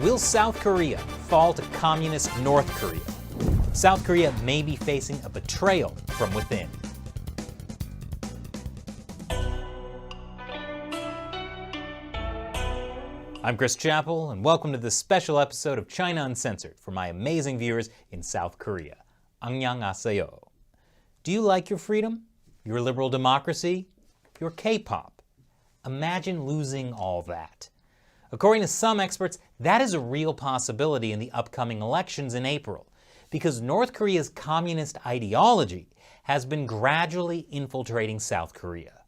Will South Korea fall to communist North Korea? South Korea may be facing a betrayal from within. I'm Chris Chappell, and welcome to this special episode of China Uncensored for my amazing viewers in South Korea. 안녕하세요. Do you like your freedom, your liberal democracy, your K-pop? Imagine losing all that. According to some experts, that is a real possibility in the upcoming elections in April, because North Korea's communist ideology has been gradually infiltrating South Korea.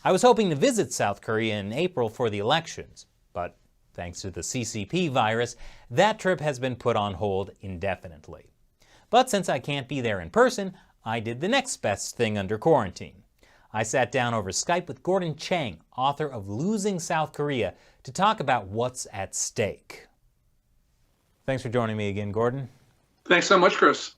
I was hoping to visit South Korea in April for the elections, but thanks to the CCP virus, that trip has been put on hold indefinitely. But since I can't be there in person, I did the next best thing under quarantine. I sat down over Skype with Gordon Chang, author of Losing South Korea, to talk about what's at stake. Thanks for joining me again, Gordon. Thanks so much, Chris.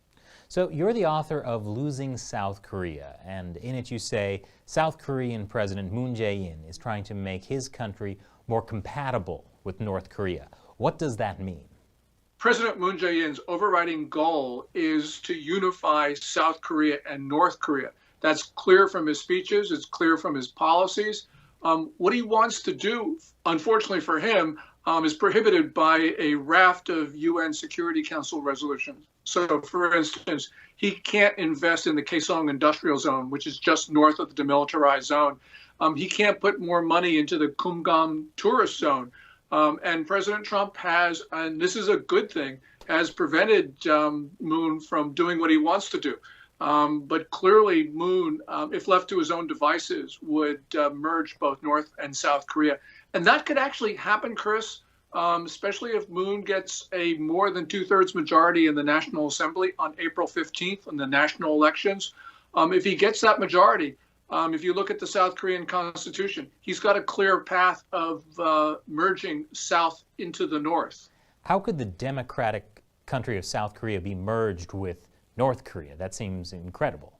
So you're the author of Losing South Korea, and in it you say South Korean President Moon Jae-in is trying to make his country more compatible with North Korea. What does that mean? President Moon Jae-in's overriding goal is to unify South Korea and North Korea. That's clear from his speeches. It's clear from his policies. What he wants to do, unfortunately for him, is prohibited by a raft of UN Security Council resolutions. So, for instance, he can't invest in the Kaesong Industrial Zone, which is just north of the demilitarized zone. He can't put more money into the Kumgang Tourist Zone. And President Trump has, and this is a good thing, has prevented Moon from doing what he wants to do. But clearly, Moon, if left to his own devices, would merge both North and South Korea. And that could actually happen, Chris, especially if Moon gets a more than two-thirds majority in the National Assembly on April 15th in the national elections. If he gets that majority, if you look at the South Korean Constitution, he's got a clear path of merging South into the North. How could the democratic country of South Korea be merged with North Korea? That seems incredible.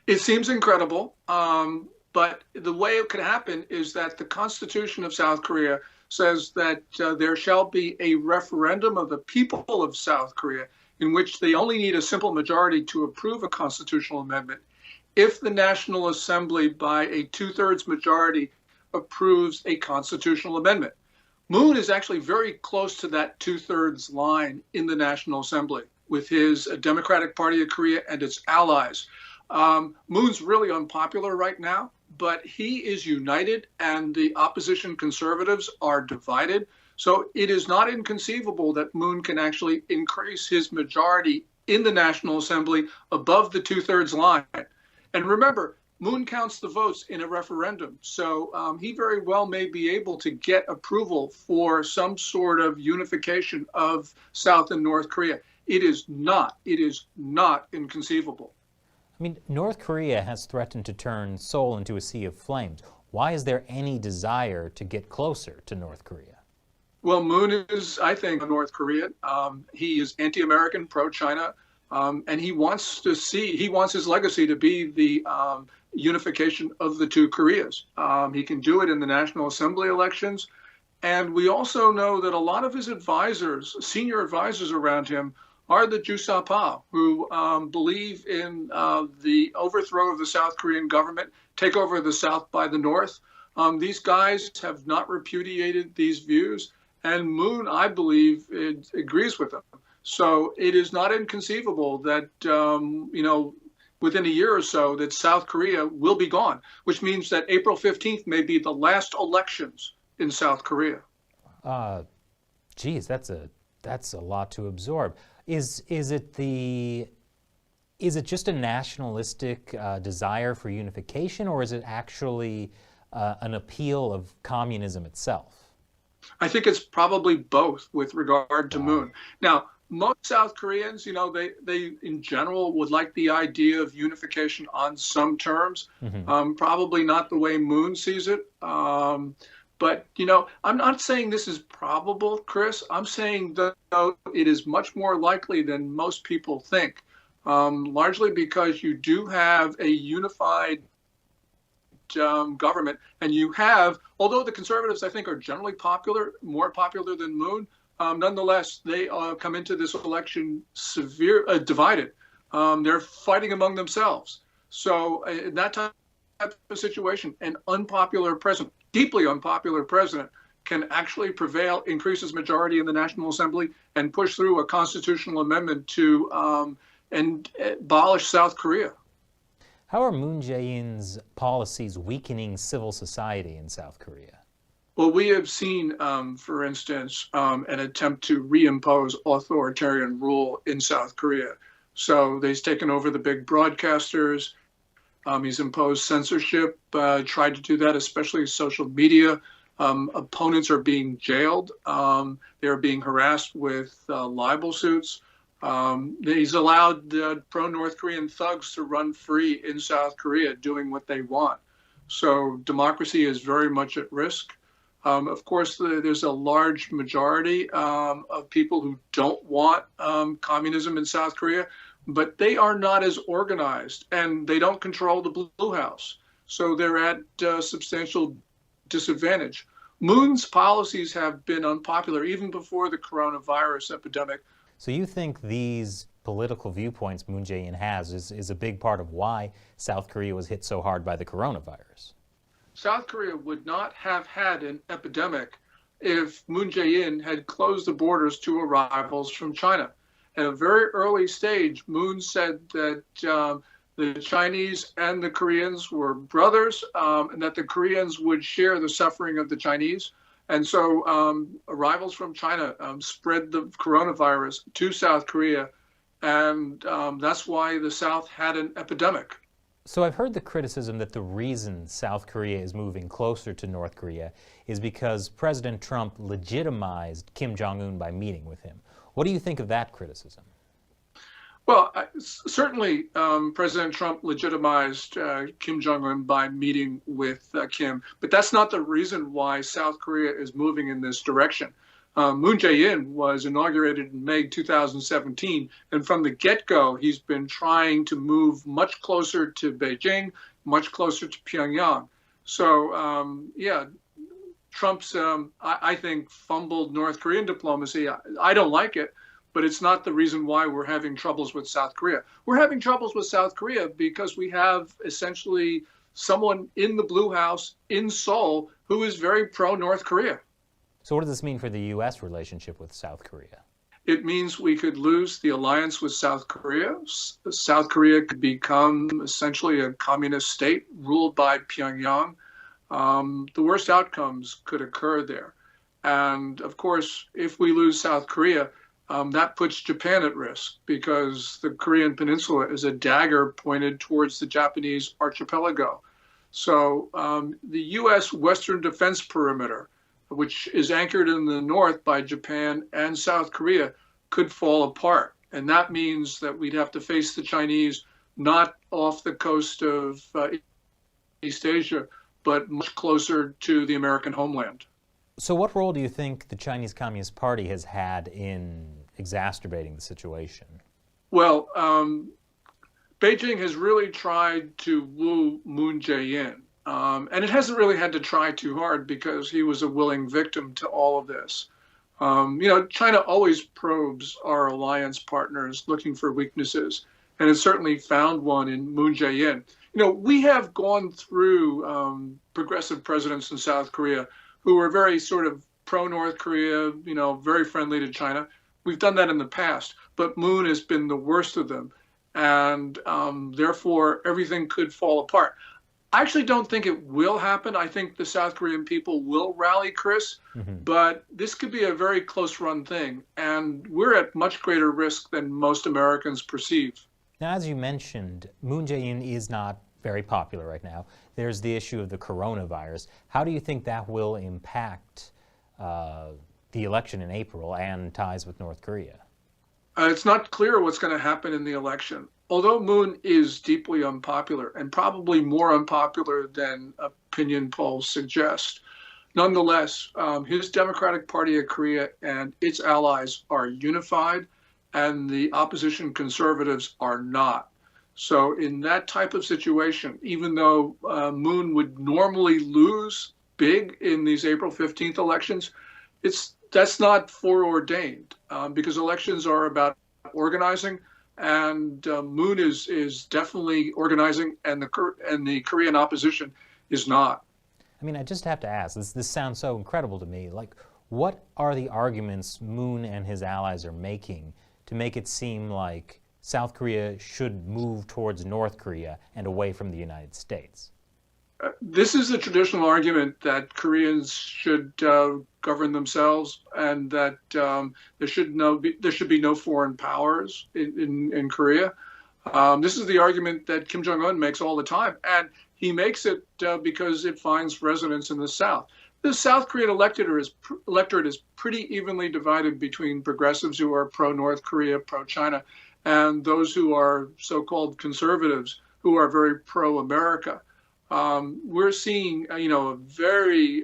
It seems incredible, but the way it could happen is that the Constitution of South Korea says that there shall be a referendum of the people of South Korea in which they only need a simple majority to approve a constitutional amendment. If the National Assembly by a two-thirds majority approves a constitutional amendment. Moon is actually very close to that two-thirds line in the National Assembly with his Democratic Party of Korea and its allies. Moon's really unpopular right now, but he is united and the opposition conservatives are divided. So it is not inconceivable that Moon can actually increase his majority in the National Assembly above the two-thirds line. And remember, Moon counts the votes in a referendum, so he very well may be able to get approval for some sort of unification of South and North Korea. It is not inconceivable. I mean, North Korea has threatened to turn Seoul into a sea of flames. Why is there any desire to get closer to North Korea? Well, Moon is, I think, a North Korean. He is anti-American, pro-China, and he wants his legacy to be the unification of the two Koreas. He can do it in the National Assembly elections. And we also know that a lot of his advisors, senior advisors around him, are the Jusapa, who believe in the overthrow of the South Korean government, take over the South by the North. These guys have not repudiated these views, and Moon, I believe, agrees with them. So it is not inconceivable that, within a year or so, that South Korea will be gone, which means that April 15th may be the last elections in South Korea. Geez, that's a lot to absorb. Is it just a nationalistic desire for unification, or is it actually an appeal of communism itself? I think it's probably both with regard to Moon. Now, most South Koreans, they in general would like the idea of unification on some terms, probably not the way Moon sees it. But, I'm not saying this is probable, Chris. I'm saying, though, it is much more likely than most people think, largely because you do have a unified government, and you have, although the conservatives, I think, are generally popular, more popular than Moon, Nonetheless, they come into this election divided. They're fighting among themselves. So in that type of situation, an unpopular president, deeply unpopular president, can actually prevail, increase his majority in the National Assembly, and push through a constitutional amendment to abolish South Korea. How are Moon Jae-in's policies weakening civil society in South Korea? Well, we have seen, for instance, an attempt to reimpose authoritarian rule in South Korea. So he's taken over the big broadcasters. He's imposed censorship, tried to do that, especially social media. Opponents are being jailed. They're being harassed with libel suits. He's allowed pro-North Korean thugs to run free in South Korea doing what they want. So democracy is very much at risk. Of course, there's a large majority of people who don't want communism in South Korea, but they are not as organized and they don't control the Blue House. So they're at substantial disadvantage. Moon's policies have been unpopular even before the coronavirus epidemic. So you think these political viewpoints Moon Jae-in has is a big part of why South Korea was hit so hard by the coronavirus? South Korea would not have had an epidemic if Moon Jae-in had closed the borders to arrivals from China. At a very early stage, Moon said that the Chinese and the Koreans were brothers, and that the Koreans would share the suffering of the Chinese. And so arrivals from China spread the coronavirus to South Korea, and that's why the South had an epidemic. So I've heard the criticism that the reason South Korea is moving closer to North Korea is because President Trump legitimized Kim Jong-un by meeting with him. What do you think of that criticism? Well, certainly President Trump legitimized Kim Jong-un by meeting with Kim, but that's not the reason why South Korea is moving in this direction. Moon Jae-in was inaugurated in May 2017, and from the get-go, he's been trying to move much closer to Beijing, much closer to Pyongyang. So, yeah, Trump's, I think, fumbled North Korean diplomacy. I don't like it, but it's not the reason why we're having troubles with South Korea. We're having troubles with South Korea because we have essentially someone in the Blue House in Seoul who is very pro-North Korea. So what does this mean for the U.S. relationship with South Korea? It means we could lose the alliance with South Korea. South Korea could become essentially a communist state ruled by Pyongyang. The worst outcomes could occur there. And of course, if we lose South Korea, that puts Japan at risk because the Korean Peninsula is a dagger pointed towards the Japanese archipelago. So the U.S. Western Defense Perimeter, which is anchored in the north by Japan and South Korea, could fall apart. And that means that we'd have to face the Chinese not off the coast of East Asia, but much closer to the American homeland. So what role do you think the Chinese Communist Party has had in exacerbating the situation? Well, Beijing has really tried to woo Moon Jae-in. And it hasn't really had to try too hard because he was a willing victim to all of this. China always probes our alliance partners looking for weaknesses, and it certainly found one in Moon Jae-in. We have gone through progressive presidents in South Korea who were very sort of pro-North Korea, very friendly to China. We've done that in the past, but Moon has been the worst of them, and therefore everything could fall apart. I actually don't think it will happen. I think the South Korean people will rally, Chris, but this could be a very close-run thing, and we're at much greater risk than most Americans perceive. Now, as you mentioned, Moon Jae-in is not very popular right now. There's the issue of the coronavirus. How do you think that will impact the election in April and ties with North Korea? It's not clear what's going to happen in the election. Although Moon is deeply unpopular, and probably more unpopular than opinion polls suggest, nonetheless, his Democratic Party of Korea and its allies are unified, and the opposition conservatives are not. So in that type of situation, even though Moon would normally lose big in these April 15th elections, it's That's not foreordained because elections are about organizing, and Moon is definitely organizing, and the Korean opposition is not. I mean, I just have to ask, this sounds so incredible to me. Like, what are the arguments Moon and his allies are making to make it seem like South Korea should move towards North Korea and away from the United States? This is the traditional argument that Koreans should govern themselves, and that there should be no foreign powers in Korea. This is the argument that Kim Jong-un makes all the time, and he makes it because it finds resonance in the South. The South Korean electorate is pretty evenly divided between progressives who are pro-North Korea, pro-China, and those who are so-called conservatives who are very pro-America. We're seeing, a very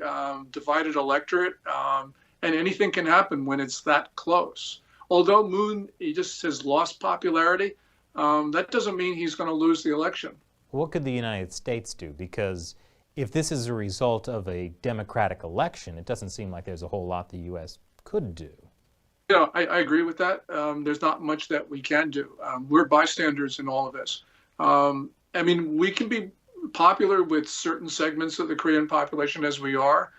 divided electorate, and anything can happen when it's that close. Although Moon, he just has lost popularity, that doesn't mean he's going to lose the election. What could the United States do? Because if this is a result of a democratic election, it doesn't seem like there's a whole lot the U.S. could do. I agree with that. There's not much that we can do. We're bystanders in all of this. I mean, we can be popular with certain segments of the Korean population as we are,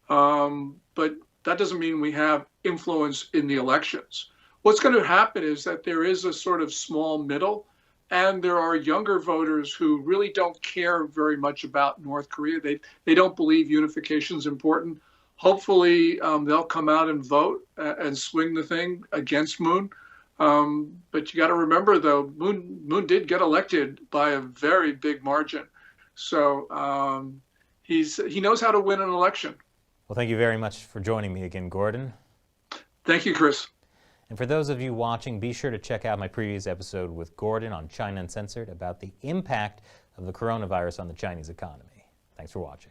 but that doesn't mean we have influence in the elections. What's going to happen is that there is a sort of small middle, and there are younger voters who really don't care very much about North Korea. They don't believe unification is important. Hopefully, they'll come out and vote and swing the thing against Moon. But you got to remember, though, Moon did get elected by a very big margin. So he knows how to win an election. Well, thank you very much for joining me again, Gordon. Thank you, Chris. And for those of you watching, be sure to check out my previous episode with Gordon on China Uncensored about the impact of the coronavirus on the Chinese economy. Thanks for watching.